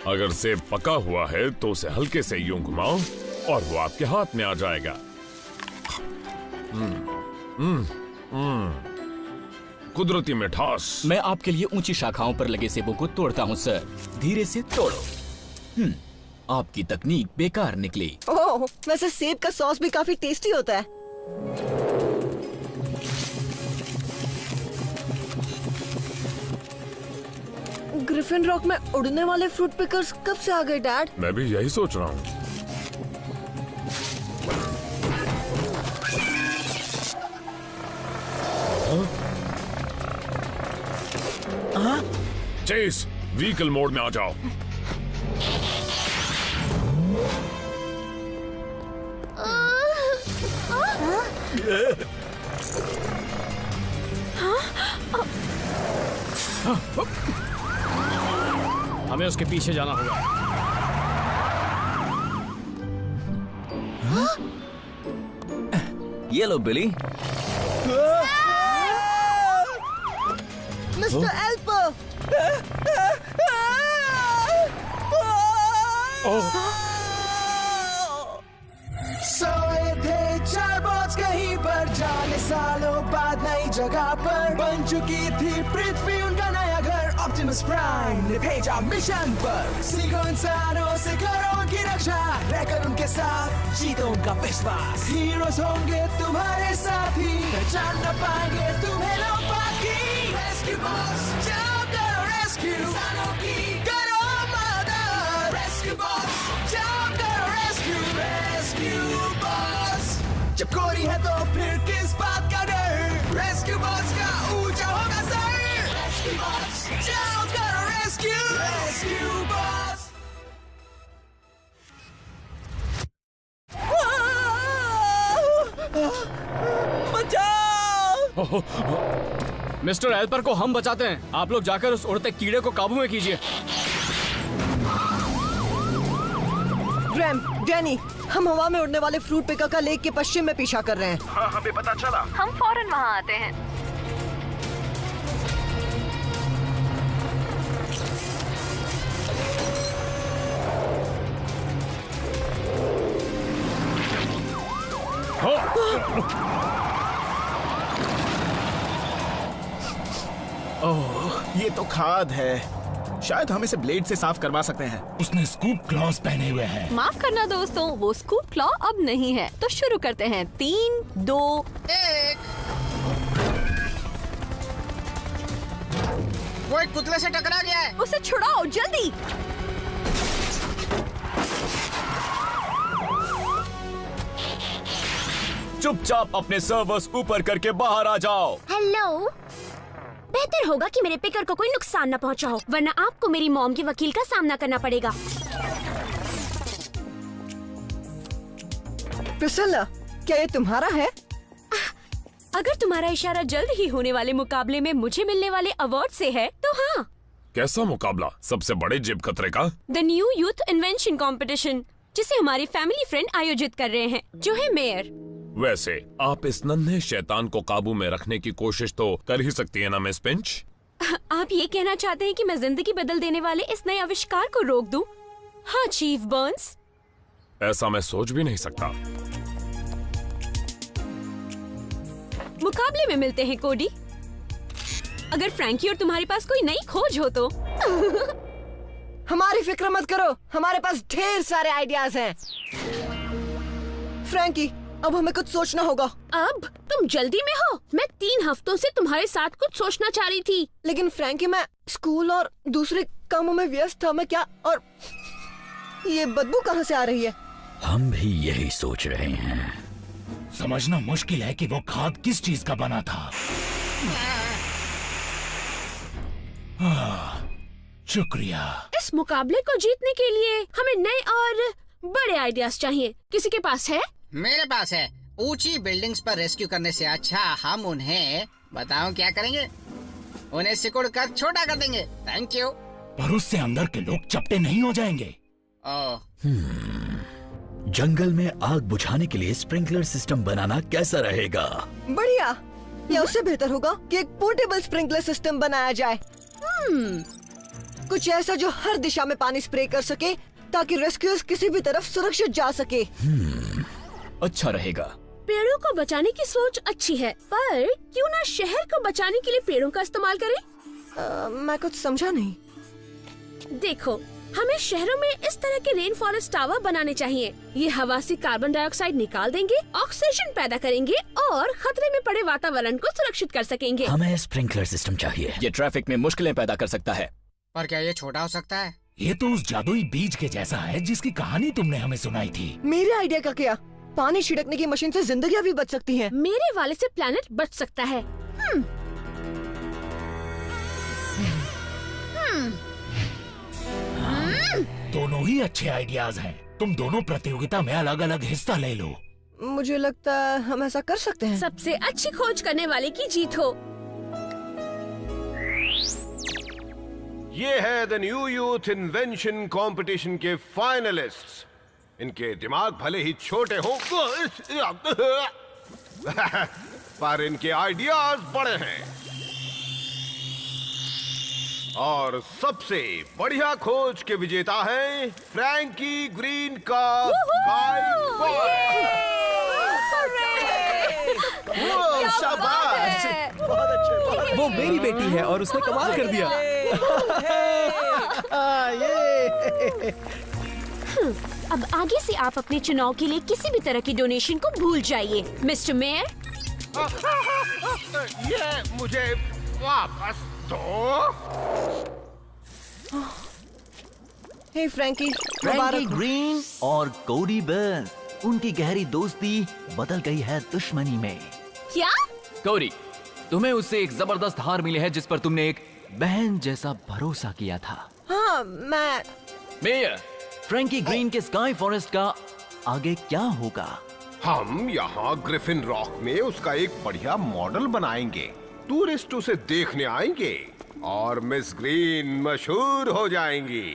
अगर सेब पका हुआ है तो उसे हल्के से यूं घुमाओ और वो आपके हाथ में आ जाएगा। कुदरती मिठास। मैं आपके लिए ऊंची शाखाओं पर लगे सेबों को तोड़ता हूँ सर। धीरे से तोड़ो। आपकी तकनीक बेकार निकली। ओह, वैसे सेब का सॉस भी काफी टेस्टी होता है। ग्रिफिन रॉक में उड़ने वाले फ्रूट पिकर्स कब से आ गए डैड? मैं भी यही सोच रहा हूँ। चेस, व्हीकल मोड में आ जाओ। हमें उसके पीछे जाना होगा। ये लो बिली। मिस्टर एल्पर। सोए थे चार बॉस कहीं पर, जाने सालों बाद नई जगह पर बन चुकी थी पृथ्वी उनका नया घर। ऑप्टिमस प्राइम ने भेजा मिशन पर, सीखो इंसानों से करो उनकी रक्षा, रहकर उनके साथ जीतो उनका विश्वास। हीरोज होंगे तुम्हारे साथी, पहचान न पाएंगे तुम्हें लोग बाकी। रेस्क्यू बॉस जाओ करो रेस्क्यू, इंसानों की करो मदद। रेस्क्यू बॉस जाओ करो रेस्क्यू, रेस्क्यू बॉस। जब कोरी है तो फिर किस बात का डर, रेस्क्यू बॉस का ऊंचा होगा सर। रेस्क्यू बॉस जाओ करो रेस्क्यू, रेस्क्यू बॉस। मिस्टर एल्पर को हम बचाते हैं, आप लोग जाकर उस उड़ते कीड़े को काबू में कीजिए। ग्रैम, डैनी, हम हवा में उड़ने वाले फ्रूट पिकर का लेक के पश्चिम में पीछा कर रहे हैं। हाँ, हमें पता चला। हम फौरन वहाँ आते हैं। ओह, ये तो खाद है। शायद हम इसे ब्लेड से साफ करवा सकते हैं। उसने स्कूप क्लॉज पहने हुए हैं। माफ करना दोस्तों, वो स्कूप क्लॉ अब नहीं है। तो शुरू करते हैं। 3, 2, 1। वो एक पुतले से टकरा गया है। उसे छुड़ाओ जल्दी। चुपचाप अपने सर्वर्स ऊपर करके बाहर आ जाओ। हेलो, बेहतर होगा कि मेरे पिकर को कोई नुकसान न पहुंचाओ, वरना आपको मेरी मॉम के वकील का सामना करना पड़ेगा। प्रिसिला, क्या ये तुम्हारा है? अगर तुम्हारा इशारा जल्द ही होने वाले मुकाबले में मुझे मिलने वाले अवार्ड से है तो हाँ। कैसा मुकाबला? सबसे बड़े जेब कतरे का? The new youth invention competition, जिसे हमारी फैमिली फ्रेंड आयोजित कर रहे हैं, जो है मेयर। वैसे आप इस नन्हे शैतान को काबू में रखने की कोशिश तो कर ही सकती है ना मिस पिंच? आप ये कहना चाहते हैं कि मैं जिंदगी बदल देने वाले इस नए आविष्कार को रोक दूं? हाँ चीफ बर्न्स। ऐसा मैं सोच भी नहीं सकता। मुकाबले में मिलते हैं कोडी। अगर फ्रैंकी और तुम्हारे पास कोई नई खोज हो तो। हमारी फिक्र मत करो, हमारे पास ढेर सारे आइडियाज हैं। फ्रैंकी, अब हमें कुछ सोचना होगा। अब तुम जल्दी में हो? मैं 3 हफ्तों से तुम्हारे साथ कुछ सोचना चाह रही थी। लेकिन फ्रैंकी, मैं स्कूल और दूसरे कामों में व्यस्त था। मैं क्या, और ये बदबू कहाँ से आ रही है? हम भी यही सोच रहे हैं। समझना मुश्किल है कि वो खाद किस चीज का बना था। शुक्रिया। इस मुकाबले को जीतने के लिए हमें नए और बड़े आइडियाज चाहिए। किसी के पास है? मेरे पास है। ऊंची बिल्डिंग्स पर रेस्क्यू करने से अच्छा हम उन्हें, बताओ क्या करेंगे? उन्हें सिकुड़ कर छोटा कर देंगे। Thank you. पर उससे अंदर के लोग चपटे नहीं हो जाएंगे। जंगल में आग बुझाने के लिए स्प्रिंकलर सिस्टम बनाना कैसा रहेगा? बढ़िया। या उससे बेहतर होगा कि एक पोर्टेबल स्प्रिंकलर सिस्टम बनाया जाए। कुछ ऐसा जो हर दिशा में पानी स्प्रे कर सके ताकि रेस्क्यूअर्स किसी भी तरफ सुरक्षित जा सके। अच्छा रहेगा। पेड़ों को बचाने की सोच अच्छी है, पर क्यों ना शहर को बचाने के लिए पेड़ों का इस्तेमाल करें? मैं कुछ समझा नहीं। देखो, हमें शहरों में इस तरह के रेन फॉरेस्ट टावर बनाने चाहिए। ये हवा से कार्बन डाइऑक्साइड निकाल देंगे, ऑक्सीजन पैदा करेंगे और खतरे में पड़े वातावरण को सुरक्षित कर सकेंगे। हमें स्प्रिंकलर सिस्टम चाहिए। ये ट्रैफिक में मुश्किलें पैदा कर सकता है। पर क्या ये छोटा हो सकता है? ये तो उस जादुई बीज के जैसा है जिसकी कहानी तुमने हमें सुनाई थी। मेरे आइडिया का क्या? पानी छिड़कने की मशीन से जिंदगियां भी बच सकती हैं। मेरे वाले से प्लेनेट बच सकता है। दोनों ही अच्छे आइडियाज हैं। तुम दोनों प्रतियोगिता में अलग अलग हिस्सा ले लो। मुझे लगता है हम ऐसा कर सकते हैं। सबसे अच्छी खोज करने वाले की जीत हो। ये है the new youth invention competition के फाइनलिस्ट्स। इनके दिमाग भले ही छोटे हों पर इनके आइडियाज बड़े हैं। और सबसे बढ़िया खोज के विजेता हैं फ्रैंकी ग्रीन का शाबाश, वो मेरी बेटी है और उसने कमाल कर दिया। अब आगे से आप अपने चुनाव के लिए किसी भी तरह की डोनेशन को भूल जाइए, मिस्टर मेयर। ये मुझे वापस दो। हे फ्रैंकी, फ्रैंकी ग्रीन और कोडी बेयर, उनकी गहरी दोस्ती बदल गई है दुश्मनी में। क्या? कोडी, तुम्हें उससे एक जबरदस्त हार मिली है जिस पर तुमने एक बहन जैसा भरोसा किया था। हाँ, मेयर, फ्रैंकी ग्रीन के स्काई फॉरेस्ट का आगे क्या होगा? हम यहाँ ग्रिफिन रॉक में उसका एक बढ़िया मॉडल बनाएंगे। टूरिस्ट उसे देखने आएंगे और मिस ग्रीन मशहूर हो जाएंगी।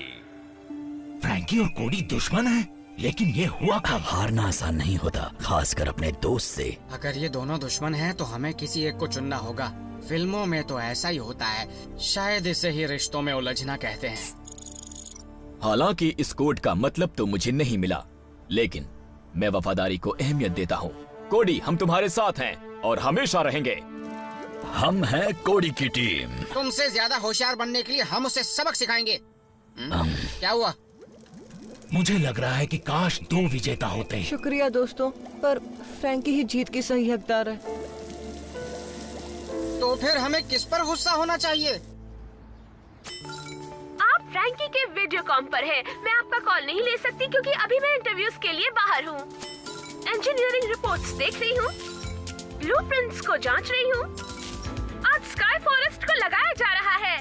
फ्रैंकी और कोडी दुश्मन हैं, लेकिन ये हुआ कब? हारना आसान नहीं होता, खासकर अपने दोस्त से। अगर ये दोनों दुश्मन हैं तो हमें किसी एक को चुनना होगा। फिल्मों में तो ऐसा ही होता है, शायद इसे ही रिश्तों में उलझना कहते हैं। हालांकि इस कोड का मतलब तो मुझे नहीं मिला, लेकिन मैं वफादारी को अहमियत देता हूँ। कोडी, हम तुम्हारे साथ हैं और हमेशा रहेंगे। हम हैं कोडी की टीम। तुमसे ज्यादा होशियार बनने के लिए हम उसे सबक सिखाएंगे। क्या हुआ? मुझे लग रहा है कि काश 2 विजेता होते। शुक्रिया दोस्तों, पर फ्रैंकी ही जीत की सही हकदार है। तो फिर हमें किस पर गुस्सा होना चाहिए? आप फ्रैंकी के वीडियो कॉल पर हैं। मैं आपका कॉल नहीं ले सकती क्योंकि अभी मैं इंटरव्यूज के लिए बाहर हूँ। इंजीनियरिंग रिपोर्ट्स देख रही हूँ, ब्लूप्रिंट्स को जांच रही हूँ। आज स्काई फॉरेस्ट को लगाया जा रहा है।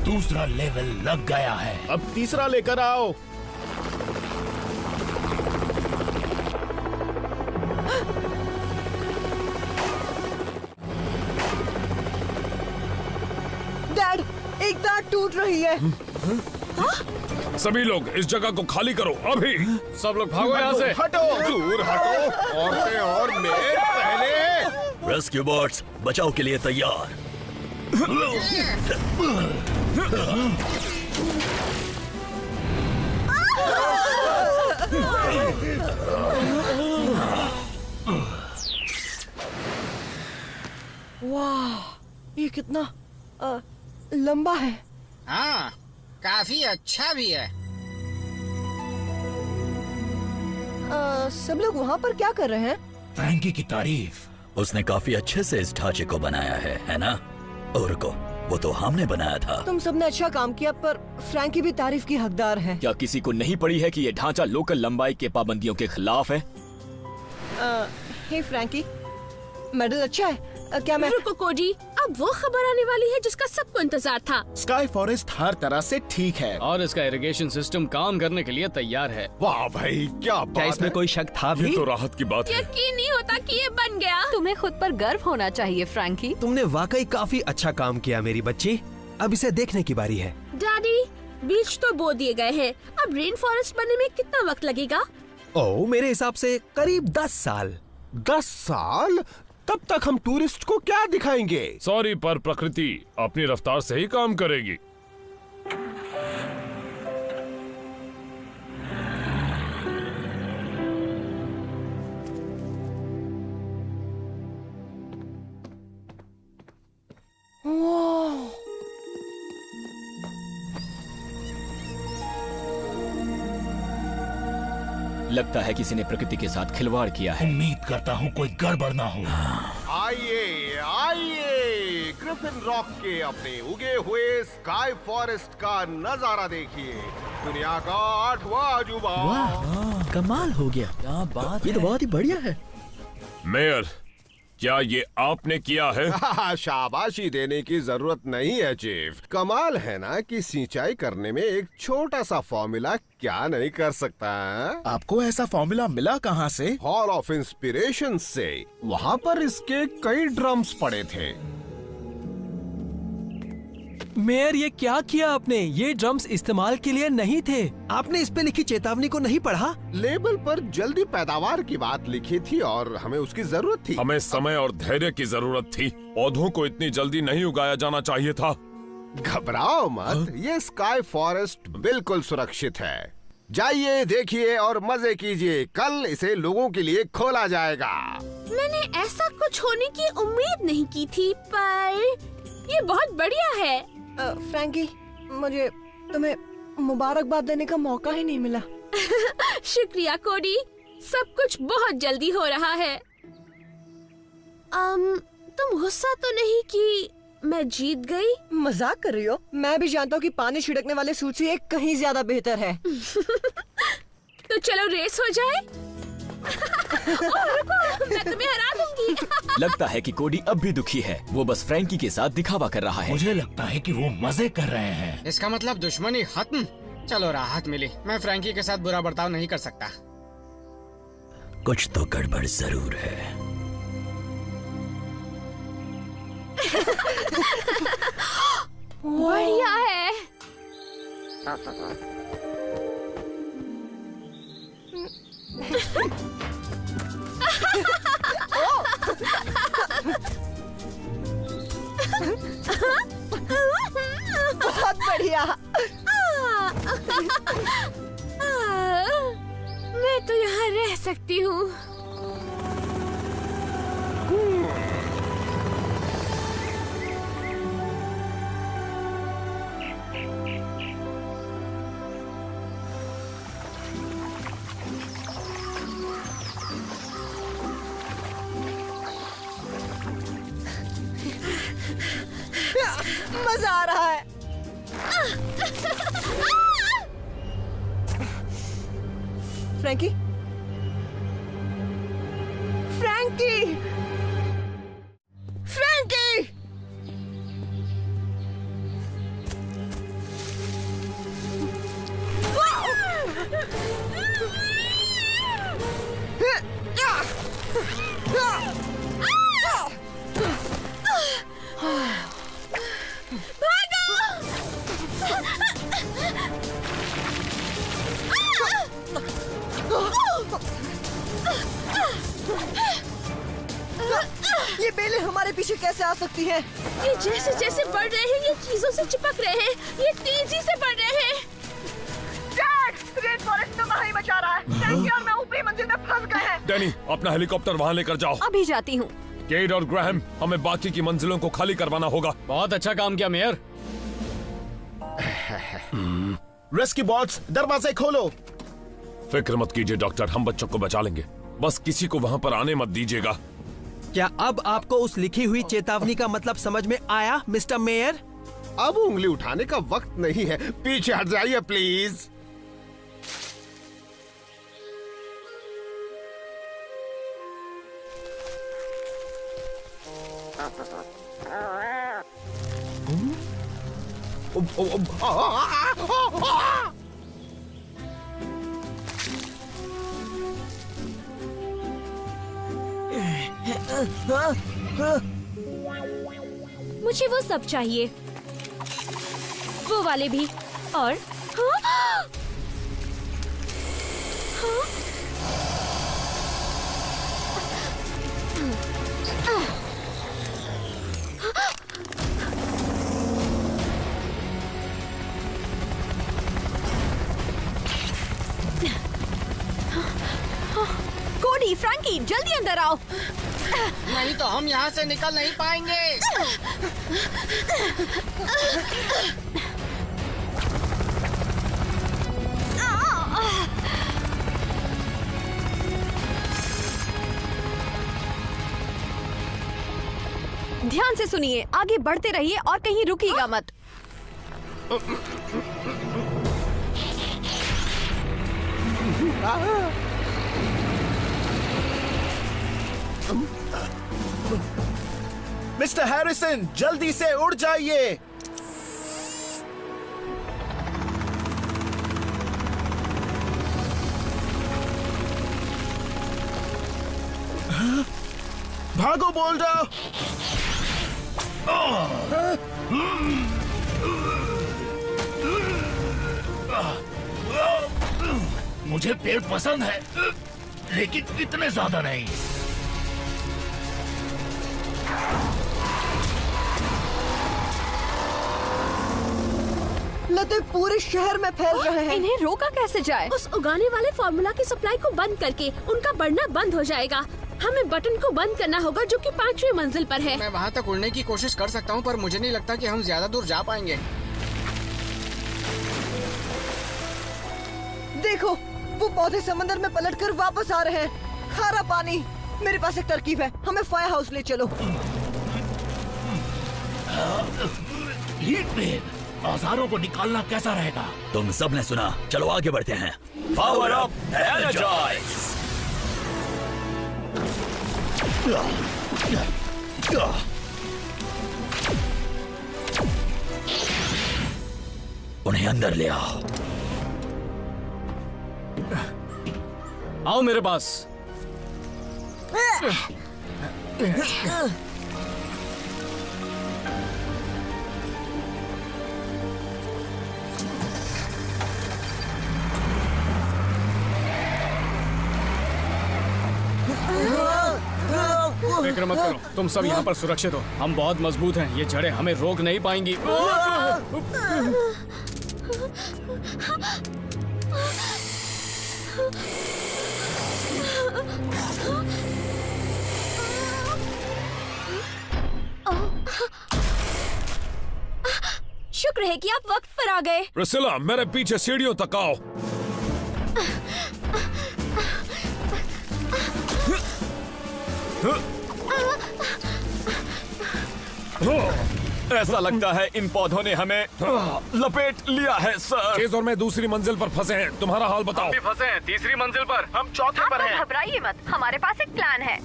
दूसरा लेवल लग गया है। अब तीसरा लेकर आओ। डैड, एक तार टूट रही है। सभी लोग इस जगह को खाली करो अभी। सब लोग भागो यहाँ से। हटो, दूर हटो। औरतें और मेरे पहले। रेस्क्यू बोट्स बचाव के लिए तैयार। वाह, ये कितना लंबा है। हाँ, काफी अच्छा भी है। सब लोग वहाँ पर क्या कर रहे हैं? फ्रैंकी की तारीफ। उसने काफी अच्छे से इस ढांचे को बनाया है ना? और को वो तो हमने बनाया था। तुम सबने अच्छा काम किया, पर फ्रैंकी भी तारीफ की हकदार है। क्या किसी को नहीं पड़ी है कि ये ढांचा लोकल लंबाई के पाबंदियों के खिलाफ है? हे फ्रैंकी, मेडल अच्छा है। क्या मैं? रुको कोडी, अब वो खबर आने वाली है जिसका सबको इंतजार था। स्काई फॉरेस्ट हर तरह से ठीक है और इसका इरिगेशन सिस्टम काम करने के लिए तैयार है। वाह भाई, क्या बात क्या इसमें कोई शक था भी? ये तो राहत की बात है। यकीन नहीं होता कि ये बन गया। तुम्हें खुद पर गर्व होना चाहिए फ्रैंकी। तुमने वाकई काफी अच्छा काम किया मेरी बच्ची। अब इसे देखने की बारी है। डैडी, बीज तो बो दिए गए हैं, अब रेन फॉरेस्ट बनने में कितना वक्त लगेगा? ओह, मेरे हिसाब से करीब 10 साल। 10 साल? तब तक हम टूरिस्ट को क्या दिखाएंगे? सॉरी, पर प्रकृति अपनी रफ्तार से ही काम करेगी। लगता है किसी ने प्रकृति के साथ खिलवाड़ किया है। उम्मीद करता हूँ कोई गड़बड़ ना हो। आइए आइए, ग्रिफिन रॉक के अपने उगे हुए स्काई फॉरेस्ट का नजारा देखिए। दुनिया का 8वां अजूबा। वाह, कमाल हो गया। क्या बात, ये तो बहुत ही बढ़िया है। मेयर, क्या ये आपने किया है? शाबाशी देने की जरूरत नहीं है चीफ। कमाल है ना कि सिंचाई करने में एक छोटा सा फॉर्मूला क्या नहीं कर सकता है? आपको ऐसा फॉर्मूला मिला कहाँ से? हॉल ऑफ इंस्पिरेशन से। वहाँ पर इसके कई ड्रम्स पड़े थे। मेयर, ये क्या किया आपने? ये ड्रम्स इस्तेमाल के लिए नहीं थे। आपने इस पे लिखी चेतावनी को नहीं पढ़ा? लेबल पर जल्दी पैदावार की बात लिखी थी और हमें उसकी जरूरत थी। हमें समय और धैर्य की जरूरत थी। पौधों को इतनी जल्दी नहीं उगाया जाना चाहिए था। घबराओ मत, ये स्काई फॉरेस्ट बिल्कुल सुरक्षित है। जाइए, देखिए और मजे कीजिए। कल इसे लोगों के लिए खोला जाएगा। मैंने ऐसा कुछ होने की उम्मीद नहीं की थी, पर ये बहुत बढ़िया है। फ्रैंकी, मुझे तुम्हें मुबारकबाद देने का मौका ही नहीं मिला। शुक्रिया कोडी, सब कुछ बहुत जल्दी हो रहा है। तुम गुस्सा तो नहीं कि मैं जीत गई? मजाक कर रही हो? मैं भी जानता हूँ कि पानी छिड़कने वाले सूट से ये कहीं ज्यादा बेहतर है। तो चलो रेस हो जाए। रुको, मैं तुम्हें हरा दूंगी। लगता है कि कोडी अब भी दुखी है। वो बस फ्रैंकी के साथ दिखावा कर रहा है। मुझे लगता है कि वो मजे कर रहे हैं। इसका मतलब दुश्मनी खत्म। चलो, राहत मिली। मैं फ्रैंकी के साथ बुरा बर्ताव नहीं कर सकता। कुछ तो गड़बड़ जरूर है। बढ़िया है। बहुत बढ़िया। मैं तो यहाँ रह सकती हूँ। मजा आ रहा है। Frankie, Frankie, Frankie! ये बेलें हमारे पीछे कैसे आ सकती हैं? ये जैसे जैसे बढ़ रहे हैं, ये चीजों से चिपक रहे हैं। ये तेजी से बढ़ रहे हैं। डैड, रेन फॉरेस्ट तो वहीं मचा रहा है। फ्रैंकी और मैं ऊपरी मंजिल में फंस गए हैं। डैनी, अपना हेलीकॉप्टर वहाँ लेकर जाओ। अभी जाती हूँ। केड और ग्रैहम, हमें बाकी की मंजिलों को खाली करवाना होगा। बहुत अच्छा काम किया मेयर। रेस्क्यू बॉट्स, दरवाजे खोलो। फिक्र मत कीजिए डॉक्टर, हम बच्चों को बचा लेंगे। बस किसी को वहाँ पर आने मत दीजिएगा। क्या अब आपको उस लिखी हुई चेतावनी का मतलब समझ में आया, मिस्टर मेयर? अब उंगली उठाने का वक्त नहीं है। पीछे हट जाइए प्लीज। मुझे वो सब चाहिए, वो वाले भी। और हाँ? हाँ? कोडी, फ्रैंकी, जल्दी अंदर आओ। नहीं तो हम यहाँ से निकल नहीं पाएंगे। ध्यान से सुनिए, आगे बढ़ते रहिए और कहीं रुकिएगा मत। मिस्टर हैरिसन, जल्दी से उड़ जाइए। भागो बोल्डर। मुझे पेड़ पसंद है, लेकिन इतने ज्यादा नहीं। लते पूरे शहर में फैल रहे हैं। इन्हें रोका कैसे जाए? उस उगाने वाले फार्मूला की सप्लाई को बंद करके उनका बढ़ना बंद हो जाएगा। हमें बटन को बंद करना होगा जो कि 5वीं मंजिल पर है। मैं वहाँ तक उड़ने की कोशिश कर सकता हूँ, पर मुझे नहीं लगता कि हम ज्यादा दूर जा पाएंगे। देखो, वो पौधे समंदर में पलटकर वापस आ रहे हैं। खारा पानी। मेरे पास एक तरकीब है, हमें फायर हाउस ले चलो। हीट वेव, औजारों को निकालना कैसा रहेगा? तुम सब ने सुना, चलो आगे बढ़ते हैं। Power up, energize. उन्हें अंदर ले आओ। आओ मेरे पास। फिक्र मत करो, तुम सब यहाँ पर सुरक्षित हो। हम बहुत मजबूत हैं, ये जड़ें हमें रोक नहीं पाएंगी। शुक्र है कि आप वक्त पर आ गए। प्रिसिला, मेरे पीछे सीढ़ियों तक आओ। ऐसा लगता है इन पौधों ने हमें लपेट लिया है सर। चेज और मैं दूसरी मंजिल पर फंसे हैं। तुम्हारा हाल बताओ। हम भी फंसे हैं तीसरी मंजिल पर। हम चौथे पर हैं। घबराइए मत, हमारे पास एक प्लान है।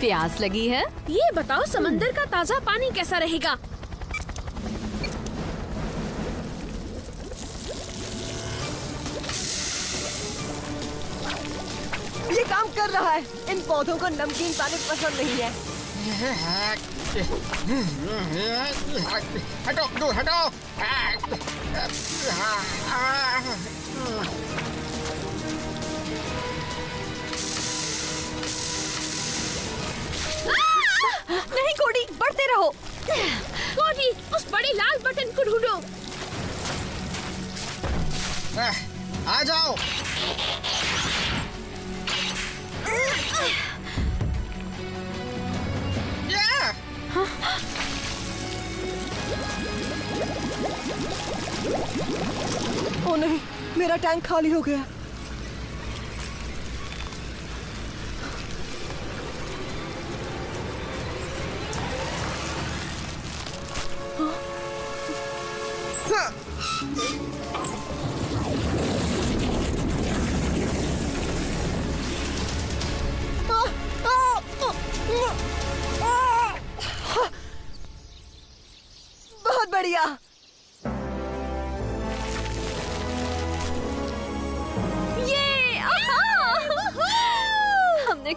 प्यास लगी है? ये बताओ, समंदर का ताजा पानी कैसा रहेगा? ये काम कर रहा है। इन पौधों को नमकीन पानी पसंद नहीं है। हटो, दूर हटो। नहीं कोडी, बढ़ते रहो। कोडी, उस बड़े लाल बटन को ढूंढो। आ जाओ। ओ नहीं, मेरा टैंक खाली हो गया।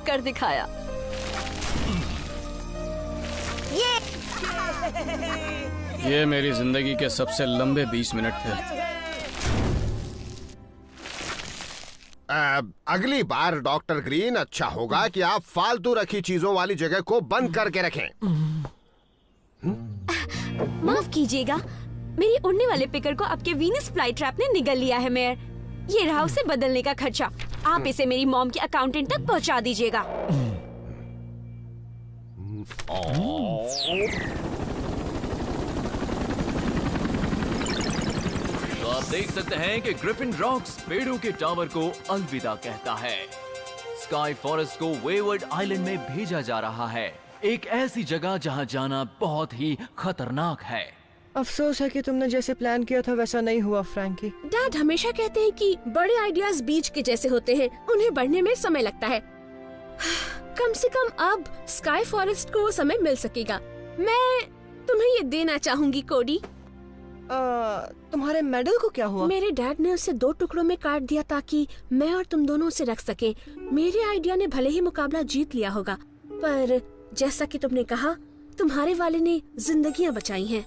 कर दिखाया। ये मेरी जिंदगी के सबसे लंबे 20 मिनट थे। अगली बार डॉक्टर ग्रीन अच्छा होगा कि आप फालतू रखी चीजों वाली जगह को बंद करके रखें। माफ कीजिएगा, मेरी उड़ने वाले पिकर को आपके वीनस फ्लाई ट्रैप ने निगल लिया है मेयर। ये रहा उसे बदलने का खर्चा। आप इसे मेरी मॉम के अकाउंटेंट तक पहुंचा दीजिएगा। तो आप देख सकते हैं कि ग्रिफिन रॉक्स पेड़ों के टावर को अलविदा कहता है। स्काई फॉरेस्ट को वेवर्ड आइलैंड में भेजा जा रहा है, एक ऐसी जगह जहां जाना बहुत ही खतरनाक है। अफसोस है कि तुमने जैसे प्लान किया था वैसा नहीं हुआ फ्रैंकी। डैड हमेशा कहते हैं कि बड़े आइडियाज बीज के जैसे होते हैं, उन्हें बढ़ने में समय लगता है। कम से कम अब स्काई फॉरेस्ट को वो समय मिल सकेगा। मैं तुम्हें ये देना चाहूंगी कोडी। तुम्हारे मेडल को क्या हुआ? मेरे डैड ने उसे 2 टुकड़ों में काट दिया ताकि मैं और तुम दोनों उसे रख सकें। मेरे आइडिया ने भले ही मुकाबला जीत लिया होगा, पर जैसा कि तुमने कहा, तुम्हारे वाले ने जिंदगियां बचाई हैं।